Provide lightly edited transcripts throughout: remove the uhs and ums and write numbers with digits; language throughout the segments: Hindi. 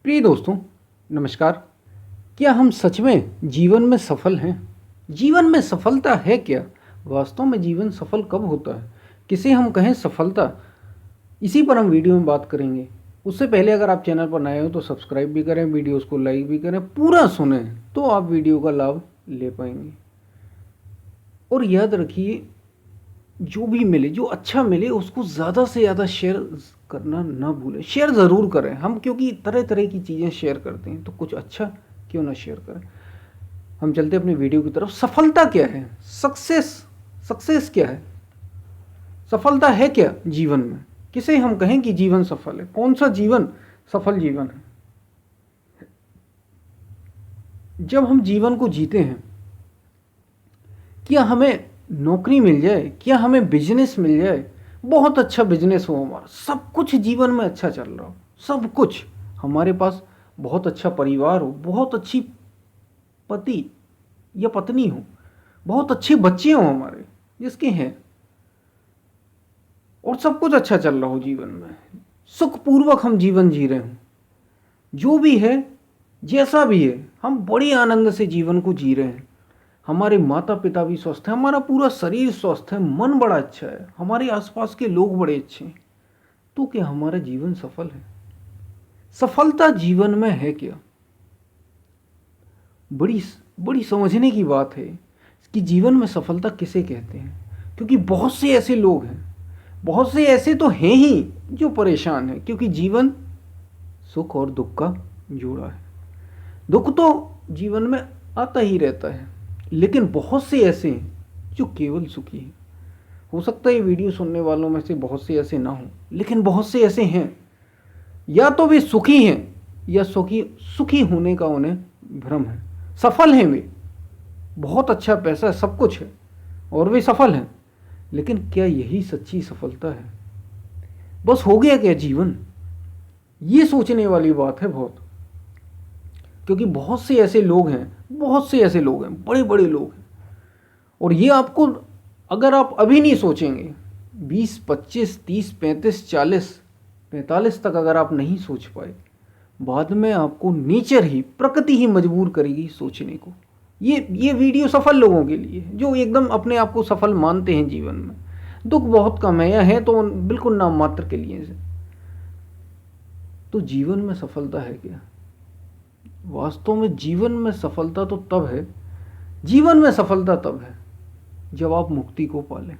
प्रिय दोस्तों, नमस्कार। क्या हम सच में जीवन में सफल हैं? जीवन में सफलता है क्या? वास्तव में जीवन सफल कब होता है? किसे हम कहें सफलता? इसी पर हम वीडियो में बात करेंगे। उससे पहले अगर आप चैनल पर नए हो तो सब्सक्राइब भी करें, वीडियोस को लाइक भी करें, पूरा सुनें तो आप वीडियो का लाभ ले पाएंगे। और याद रखिए, जो भी मिले, जो अच्छा मिले, उसको ज़्यादा से ज़्यादा शेयर करना ना भूलें। शेयर ज़रूर करें हम, क्योंकि तरह तरह की चीज़ें शेयर करते हैं, तो कुछ अच्छा क्यों ना शेयर करें। हम चलते अपनी वीडियो की तरफ। सफलता क्या है? सक्सेस क्या है? सफलता है क्या जीवन में? किसे हम कहें कि जीवन सफल है? कौन सा जीवन सफल जीवन है? जब हम जीवन को जीते हैं, क्या हमें नौकरी मिल जाए, क्या हमें बिजनेस मिल जाए, बहुत अच्छा बिजनेस हो, हमारा सब कुछ जीवन में अच्छा चल रहा हो, सब कुछ, हमारे पास बहुत अच्छा परिवार हो, बहुत अच्छी पति या पत्नी हो, बहुत अच्छे बच्चे हों हमारे जिसके हैं, और सब कुछ अच्छा चल रहा हो जीवन में, सुखपूर्वक हम जीवन जी रहे हों, जो भी है, जैसा भी है, हम बड़े आनंद से जीवन को जी रहे हैं, हमारे माता पिता भी स्वस्थ हैं, हमारा पूरा शरीर स्वस्थ है, मन बड़ा अच्छा है, हमारे आसपास के लोग बड़े अच्छे हैं, तो क्या हमारा जीवन सफल है? सफलता जीवन में है क्या? बड़ी बड़ी समझने की बात है कि जीवन में सफलता किसे कहते हैं, क्योंकि बहुत से ऐसे लोग हैं, बहुत से ऐसे तो हैं ही जो परेशान हैं, क्योंकि जीवन सुख और दुख का जोड़ा है। दुख तो जीवन में आता ही रहता है, लेकिन बहुत से ऐसे हैं जो केवल सुखी हैं। हो सकता है ये वीडियो सुनने वालों में से बहुत से ऐसे ना हों, लेकिन बहुत से ऐसे हैं, या तो वे सुखी हैं या सुखी होने का उन्हें भ्रम है। सफल हैं वे, बहुत अच्छा पैसा, सब कुछ है, और वे सफल हैं, लेकिन क्या यही सच्ची सफलता है? बस हो गया क्या जीवन? ये सोचने वाली बात है बहुत, क्योंकि बहुत से ऐसे लोग हैं, बहुत से ऐसे लोग हैं, बड़े बड़े लोग हैं, और ये आपको, अगर आप अभी नहीं सोचेंगे, 20, 25, 30, 35, 40, 45 तक अगर आप नहीं सोच पाए, बाद में आपको नेचर ही, प्रकृति ही मजबूर करेगी सोचने को। ये वीडियो सफल लोगों के लिए है, जो एकदम अपने आप को सफल मानते हैं जीवन में। दुख बहुत कम है, या है तो बिल्कुल नाम मात्र के लिए। तो जीवन में सफलता है क्या? वास्तव में जीवन में सफलता तो तब है, जीवन में सफलता तब है जब आप मुक्ति को पालें।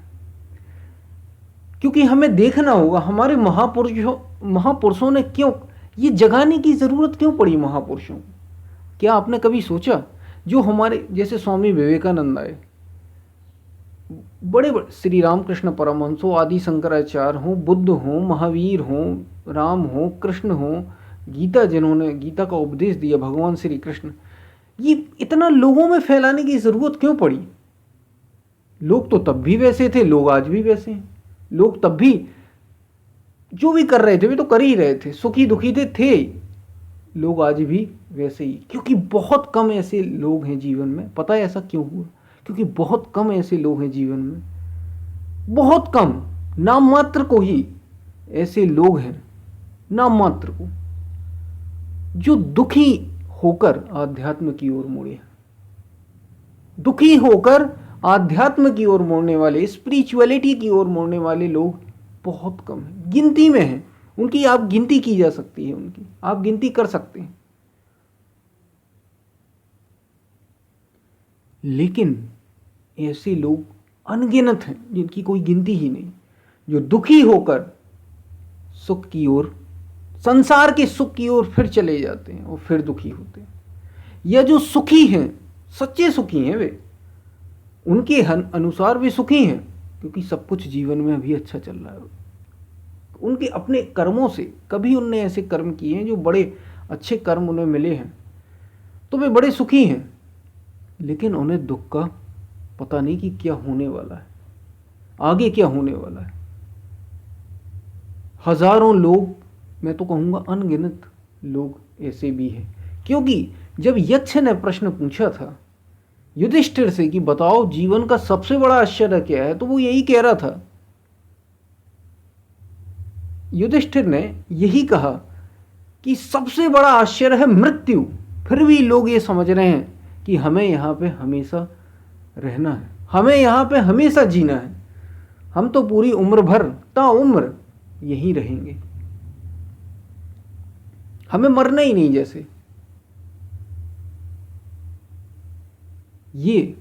क्योंकि हमें देखना होगा हमारे महापुरुषों ने क्यों, ये जगाने की जरूरत क्यों पड़ी महापुरुषों को? क्या आपने कभी सोचा? जो हमारे जैसे स्वामी विवेकानंद आए, बड़े बड़े श्री रामकृष्ण परमहंस हो, आदि शंकराचार्य हो, बुद्ध हो, महावीर हो, राम हो, कृष्ण हो, गीता, जिन्होंने गीता का उपदेश दिया, भगवान श्री कृष्ण, ये इतना लोगों में फैलाने की जरूरत क्यों पड़ी? लोग तो तब भी वैसे थे, लोग आज भी वैसे हैं। लोग तब भी जो भी कर रहे थे वे तो कर ही रहे थे, सुखी दुखी थे लोग आज भी वैसे ही, क्योंकि बहुत कम ऐसे लोग हैं जीवन में। पता है ऐसा क्यों हुआ? क्योंकि बहुत कम ऐसे लोग हैं जीवन में, बहुत कम, नाम मात्र को ही ऐसे लोग हैं, नाम मात्र को, जो दुखी होकर आध्यात्म की ओर मुड़े। दुखी होकर आध्यात्म की ओर मुड़ने वाले, स्पिरिचुअलिटी की ओर मुड़ने वाले लोग बहुत कम हैं, गिनती में हैं। उनकी आप गिनती की जा सकती है, उनकी आप गिनती कर सकते हैं। लेकिन ऐसे लोग अनगिनत हैं जिनकी कोई गिनती ही नहीं, जो दुखी होकर सुख की ओर, संसार के सुख की ओर फिर चले जाते हैं और फिर दुखी होते हैं। या जो सुखी हैं, सच्चे सुखी हैं, वे उनके अनुसार वे सुखी हैं, क्योंकि सब कुछ जीवन में अभी अच्छा चल रहा है। उनके अपने कर्मों से, कभी उनने ऐसे कर्म किए हैं जो बड़े अच्छे कर्म उन्हें मिले हैं, तो वे बड़े सुखी हैं। लेकिन उन्हें दुख का पता नहीं कि क्या होने वाला है, आगे क्या होने वाला है। हजारों लोग, मैं तो कहूँगा अनगिनत लोग ऐसे भी हैं। क्योंकि जब यक्ष ने प्रश्न पूछा था युधिष्ठिर से कि बताओ जीवन का सबसे बड़ा आश्चर्य क्या है, तो वो यही कह रहा था, युधिष्ठिर ने यही कहा कि सबसे बड़ा आश्चर्य है मृत्यु, फिर भी लोग ये समझ रहे हैं कि हमें यहाँ पे हमेशा रहना है, हमें यहाँ पे हमेशा जीना है, हम तो पूरी उम्र भर ताउम्र यहीं रहेंगे, हमें मरना ही नहीं जैसे। ये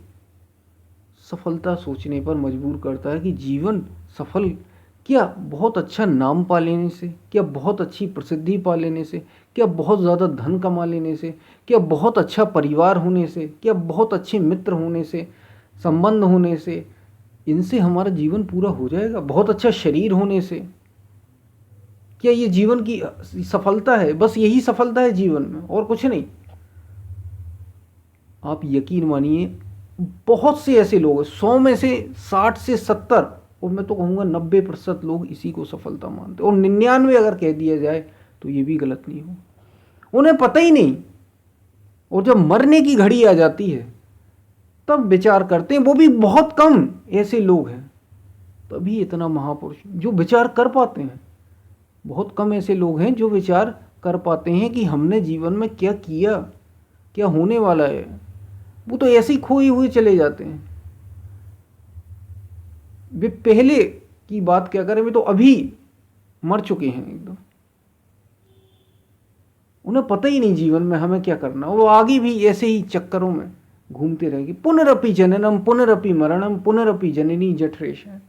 सफलता सोचने पर मजबूर करता है कि जीवन सफल क्या बहुत अच्छा नाम पा लेने से, क्या बहुत अच्छी प्रसिद्धि पा लेने से, क्या बहुत ज़्यादा धन कमा लेने से, क्या बहुत अच्छा परिवार होने से, क्या बहुत अच्छे मित्र होने से, संबंध होने से, इनसे हमारा जीवन पूरा हो जाएगा? बहुत अच्छा शरीर होने से क्या ये जीवन की सफलता है? बस यही सफलता है जीवन में और कुछ नहीं? आप यकीन मानिए बहुत से ऐसे लोग हैं, 100 में से 60 से 70 और मैं तो कहूँगा 90% लोग इसी को सफलता मानते हैं। और 99 अगर कह दिया जाए तो ये भी गलत नहीं हो, उन्हें पता ही नहीं। और जब मरने की घड़ी आ जाती है तब विचार करते हैं, वो भी बहुत कम ऐसे लोग हैं, तभी इतना महापुरुष जो विचार कर पाते हैं। बहुत कम ऐसे लोग हैं जो विचार कर पाते हैं कि हमने जीवन में क्या किया, क्या होने वाला है। वो तो ऐसे ही खोए हुए चले जाते हैं। वे पहले की बात क्या करें, वे तो अभी मर चुके हैं एकदम, उन्हें पता ही नहीं जीवन में हमें क्या करना। वो आगे भी ऐसे ही चक्करों में घूमते रहेंगे। पुनरपि जननम पुनरपि मरणम पुनरपि जननी जठरेशः।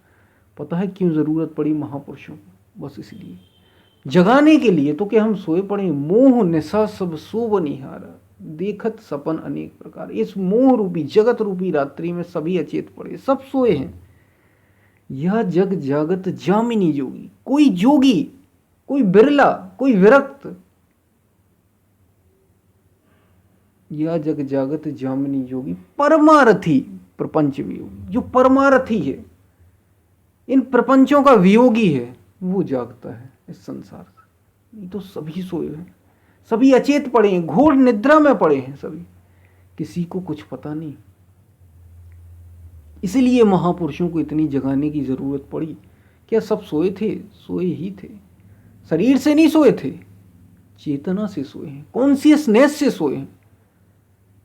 पता है क्यों जरूरत पड़ी महापुरुषों को? बस इसलिए, जगाने के लिए। तो क्या हम सोए पड़े? मोह निशा सब सोव निहारा, देखत सपन अनेक प्रकार। इस मोह रूपी जगत रूपी रात्रि में सभी अचेत पड़े, सब सोए हैं। यह जग जागत जामिनी जोगी, कोई जोगी, कोई बिरला, कोई विरक्त। यह जग जागत जामिनी जोगी परमारथी प्रपंच वियोगी। जो परमारथी है, इन प्रपंचों का वियोगी है, वो जागता है इस संसार से। नहीं तो सभी सोए हैं, सभी अचेत पड़े हैं, घोर निद्रा में पड़े हैं सभी, किसी को कुछ पता नहीं। इसलिए महापुरुषों को इतनी जगाने की जरूरत पड़ी। क्या सब सोए थे? सोए ही थे। शरीर से नहीं सोए थे, चेतना से सोए हैं, कॉन्शियसनेस से सोए हैं।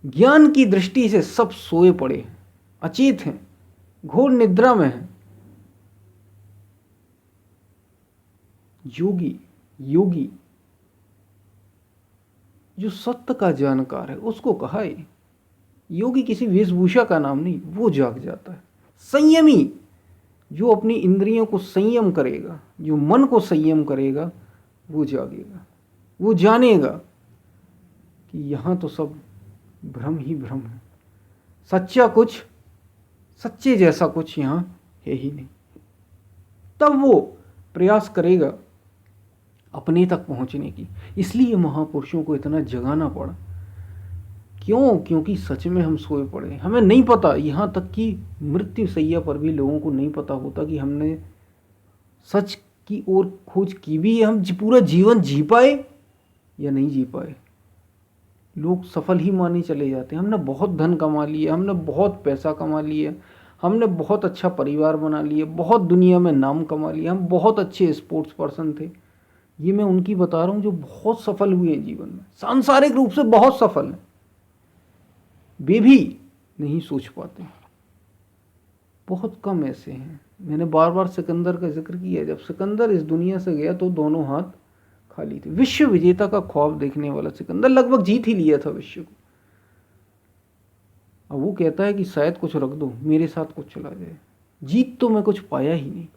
ज्ञान की दृष्टि से सब सोए पड़े हैं, अचेत हैं, घोर निद्रा में हैं। योगी, योगी जो सत्य का जानकार है उसको कहा है योगी। किसी वेशभूषा का नाम नहीं, वो जाग जाता है। संयमी जो अपनी इंद्रियों को संयम करेगा, जो मन को संयम करेगा, वो जागेगा। वो जानेगा कि यहाँ तो सब भ्रम ही भ्रम है, सच्चा कुछ, सच्चे जैसा कुछ यहाँ है ही नहीं। तब वो प्रयास करेगा अपने तक पहुँचने की। इसलिए महापुरुषों को इतना जगाना पड़ा। क्यों? क्योंकि सच में हम सोए पड़े। हमें नहीं पता, यहाँ तक कि मृत्यु सैया पर भी लोगों को नहीं पता होता कि हमने सच की ओर खोज की भी है, हम पूरा जीवन जी पाए या नहीं जी पाए। लोग सफल ही माने चले जाते हैं। हमने बहुत धन कमा लिया, हमने बहुत पैसा कमा लिया, हमने बहुत अच्छा परिवार बना लिया, बहुत दुनिया में नाम कमा लिया, हम बहुत अच्छे स्पोर्ट्स पर्सन थे। ये मैं उनकी बता रहा हूँ जो बहुत सफल हुए हैं जीवन में, सांसारिक रूप से बहुत सफल हैं। वे भी नहीं सोच पाते, बहुत कम ऐसे हैं। मैंने बार बार सिकंदर का जिक्र किया। जब सिकंदर इस दुनिया से गया तो दोनों हाथ खाली थे। विश्व विजेता का ख्वाब देखने वाला सिकंदर लगभग जीत ही लिया था विश्व को। अब वो कहता है कि शायद कुछ रख दो, मेरे साथ कुछ चला जाए। जीत तो मैं कुछ पाया ही नहीं।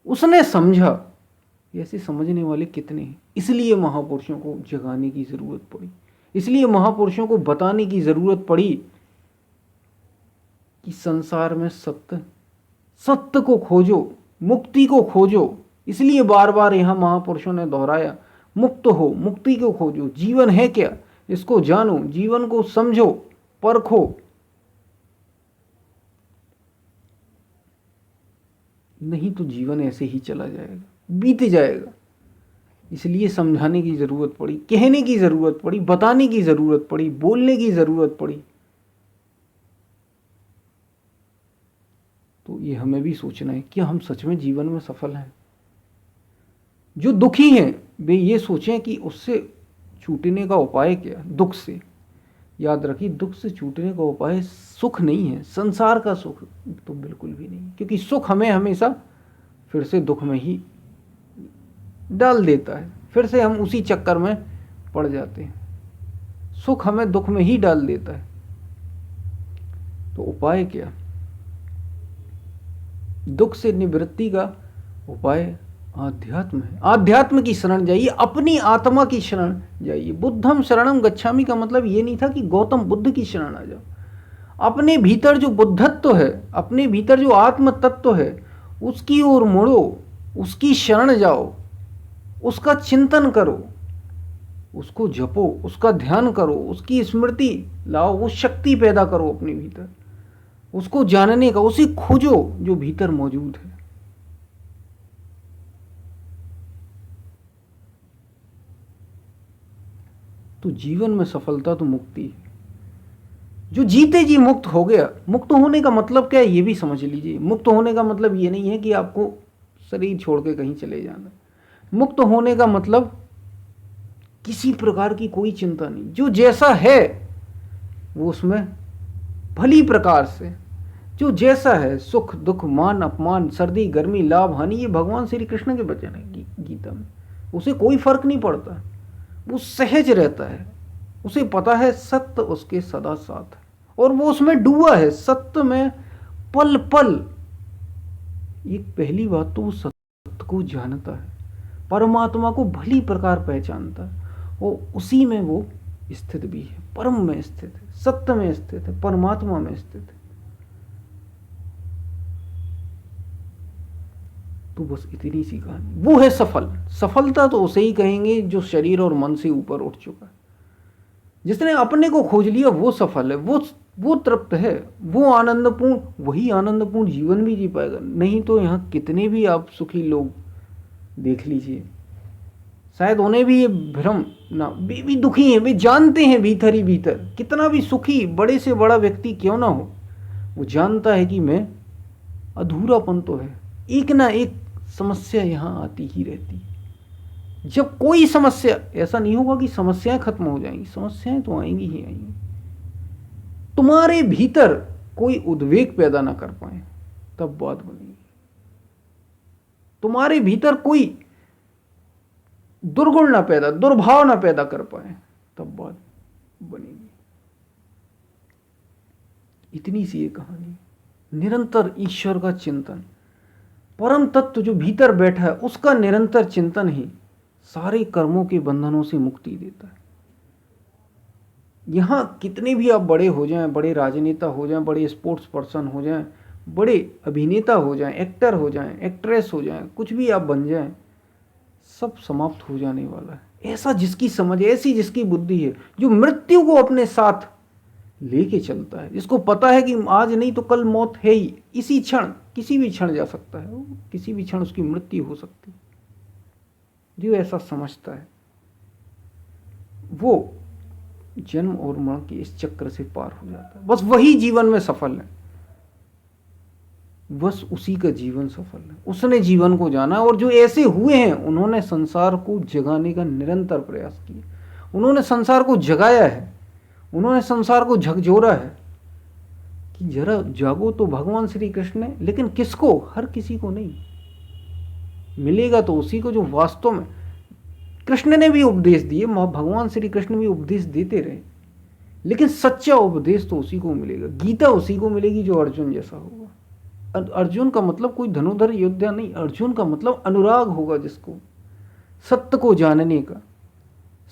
उसने समझा। ऐसे समझने वाले कितने हैं। इसलिए महापुरुषों को जगाने की जरूरत पड़ी, इसलिए महापुरुषों को बताने की जरूरत पड़ी कि संसार में सत्य, सत्य को खोजो, मुक्ति को खोजो। इसलिए बार बार यहां महापुरुषों ने दोहराया, मुक्त हो, मुक्ति को खोजो। जीवन है क्या, इसको जानो, जीवन को समझो, परखो। नहीं तो जीवन ऐसे ही चला जाएगा, बीत जाएगा। इसलिए समझाने की ज़रूरत पड़ी, कहने की ज़रूरत पड़ी, बताने की ज़रूरत पड़ी, बोलने की ज़रूरत पड़ी। तो ये हमें भी सोचना है कि हम सच में जीवन में सफल हैं। जो दुखी हैं वे ये सोचें कि उससे छूटने का उपाय क्या है, दुख से। याद रखिए, दुख से छूटने का उपाय सुख नहीं है, संसार का सुख तो बिल्कुल भी नहीं, क्योंकि सुख हमें हमेशा फिर से दुख में ही डाल देता है, फिर से हम उसी चक्कर में पड़ जाते हैं। सुख हमें दुख में ही डाल देता है। तो उपाय क्या? दुख से निवृत्ति का उपाय आध्यात्म है। आध्यात्म की शरण जाइए, अपनी आत्मा की शरण जाइए। बुद्धम शरणम गच्छामि का मतलब ये नहीं था कि गौतम बुद्ध की शरण आ जाओ। अपने भीतर जो बुद्धत्व है, अपने भीतर जो आत्म तत्व है, उसकी ओर मुड़ो, उसकी शरण जाओ, उसका चिंतन करो, उसको जपो, उसका ध्यान करो, उसकी स्मृति लाओ, वो शक्ति पैदा करो अपने भीतर, उसको जानने का, उसे खोजो जो भीतर मौजूद है। तो जीवन में सफलता तो मुक्ति है। जो जीते जी मुक्त हो गया, मुक्त होने का मतलब क्या है ये भी समझ लीजिए। मुक्त होने का मतलब ये नहीं है कि आपको शरीर छोड़ के कहीं चले जाना। मुक्त होने का मतलब किसी प्रकार की कोई चिंता नहीं, जो जैसा है वो उसमें भली प्रकार से, जो जैसा है, सुख दुख मान अपमान, सर्दी गर्मी, लाभ हानि, ये भगवान श्री कृष्ण के वचन है गीता में। उसे कोई फर्क नहीं पड़ता, वो सहज रहता है, उसे पता है सत्य उसके सदा साथ है, और वो उसमें डूबा है, सत्य में पल पल। एक पहली बात तो वो सत्य को जानता है, परमात्मा को भली प्रकार पहचानता है, और उसी में वो स्थित भी है, परम में स्थित है, सत्य में स्थित है, परमात्मा में स्थित है। तो बस इतनी सी कहानी, वो है सफल। सफलता तो उसे ही कहेंगे जो शरीर और मन से ऊपर उठ चुका है, जिसने अपने को खोज लिया, वो सफल है, वो तृप्त है, वो आनंदपूर्ण, वही आनंदपूर्ण जीवन भी जी पाएगा। नहीं तो यहाँ कितने भी आप सुखी लोग देख लीजिए, शायद उन्हें भी ये भ्रम ना, वे भी दुखी हैं, वे जानते हैं भीतर ही भीतर, कितना भी सुखी बड़े से बड़ा व्यक्ति क्यों ना हो, वो जानता है कि मैं अधूरापन तो है, एक ना एक समस्या यहाँ आती ही रहती है। जब कोई समस्या, ऐसा नहीं होगा कि समस्याएं खत्म हो जाएंगी, समस्याएं तो आएंगी ही आएंगी। तुम्हारे भीतर कोई उद्वेग पैदा ना कर पाए तब बात बनेगी। तुम्हारे भीतर कोई दुर्गुण ना पैदा, दुर्भाव ना पैदा कर पाए तब बात बनेगी। इतनी सी ये कहानी। निरंतर ईश्वर का चिंतन, परम तत्व जो भीतर बैठा है उसका निरंतर चिंतन ही सारे कर्मों के बंधनों से मुक्ति देता है। यहाँ कितने भी आप बड़े हो जाएं, बड़े राजनेता हो जाएं, बड़े स्पोर्ट्स पर्सन हो जाएं, बड़े अभिनेता हो जाएं, एक्टर हो जाएं, एक्ट्रेस हो जाएं, कुछ भी आप बन जाएं, सब समाप्त हो जाने वाला है। ऐसा जिसकी समझ, ऐसी जिसकी बुद्धि है, जो मृत्यु को अपने साथ लेके चलता है, जिसको पता है कि आज नहीं तो कल मौत है ही, इसी क्षण, किसी भी क्षण जा सकता है, किसी भी क्षण उसकी मृत्यु हो सकती है। जो ऐसा समझता है वो जन्म और मरण के इस चक्र से पार हो जाता है। बस वही जीवन में सफल है, बस उसी का जीवन सफल है, उसने जीवन को जाना। और जो ऐसे हुए हैं उन्होंने संसार को जगाने का निरंतर प्रयास किया, उन्होंने संसार को जगाया है, उन्होंने संसार को झकझोरा है कि जरा जागो। तो भगवान श्री कृष्ण ने, लेकिन किसको? हर किसी को नहीं मिलेगा, तो उसी को जो वास्तव में कृष्ण ने भी उपदेश दिए, भगवान श्री कृष्ण भी उपदेश देते रहे, लेकिन सच्चा उपदेश तो उसी को मिलेगा। गीता उसी को मिलेगी जो अर्जुन जैसा होगा। अर्जुन का मतलब कोई धनुधर योद्धा नहीं, अर्जुन का मतलब अनुराग होगा, जिसको सत्य को जानने का,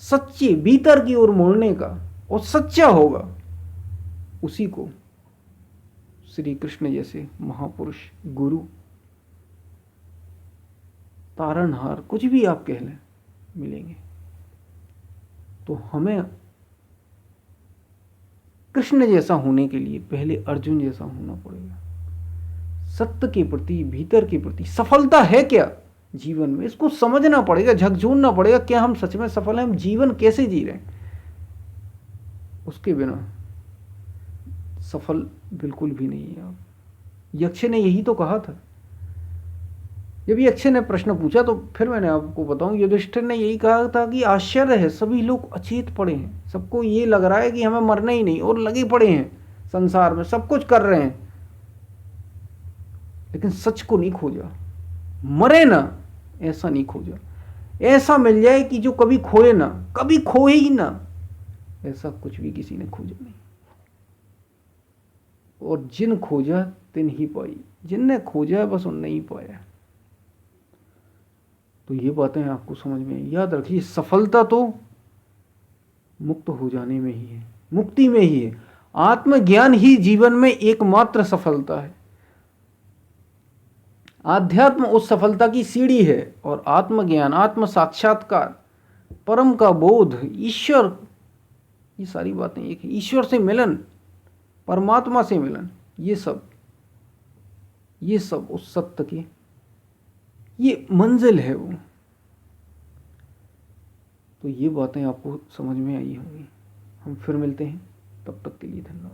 सच्चे भीतर की ओर मुड़ने का, और सच्चा होगा, उसी को श्री कृष्ण जैसे महापुरुष, गुरु, तारणहार, कुछ भी आप कह लें, मिलेंगे। तो हमें कृष्ण जैसा होने के लिए पहले अर्जुन जैसा होना पड़ेगा। सत्य के प्रति, भीतर के प्रति सफलता है क्या जीवन में, इसको समझना पड़ेगा, झकझोरना पड़ेगा। क्या हम सच में सफल हैं? हम जीवन कैसे जी रहे हैं? उसके बिना सफल बिल्कुल भी नहीं है आप। यक्ष ने यही तो कहा था, जब ये अच्छे ने प्रश्न पूछा तो फिर मैंने आपको बताऊं, युधिष्ठिर ने यही कहा था कि आश्चर्य है, सभी लोग अचेत पड़े हैं, सबको ये लग रहा है कि हमें मरना ही नहीं, और लगे पड़े हैं संसार में, सब कुछ कर रहे हैं, लेकिन सच को नहीं खोजा। मरे ना, ऐसा नहीं खोजा। ऐसा मिल जाए कि जो कभी खोए ना, कभी खोए ही ना, ऐसा कुछ भी किसी ने खोजा नहीं। और जिन खोजा तिन ही पाई, जिनने खोजा बस उनने ही पाया। तो ये बातें आपको समझ में याद रखिए, सफलता तो मुक्त हो जाने में ही है, मुक्ति में ही है। आत्मज्ञान ही जीवन में एकमात्र सफलता है। आध्यात्म उस सफलता की सीढ़ी है, और आत्मज्ञान, आत्म साक्षात्कार, परम का बोध, ईश्वर, ये सारी बातें एक है। ईश्वर से मिलन, परमात्मा से मिलन, ये सब उस सत्य की ये मंजिल है वो। तो ये बातें आपको समझ में आई होंगी। हम फिर मिलते हैं, तब तक के लिए धन्यवाद।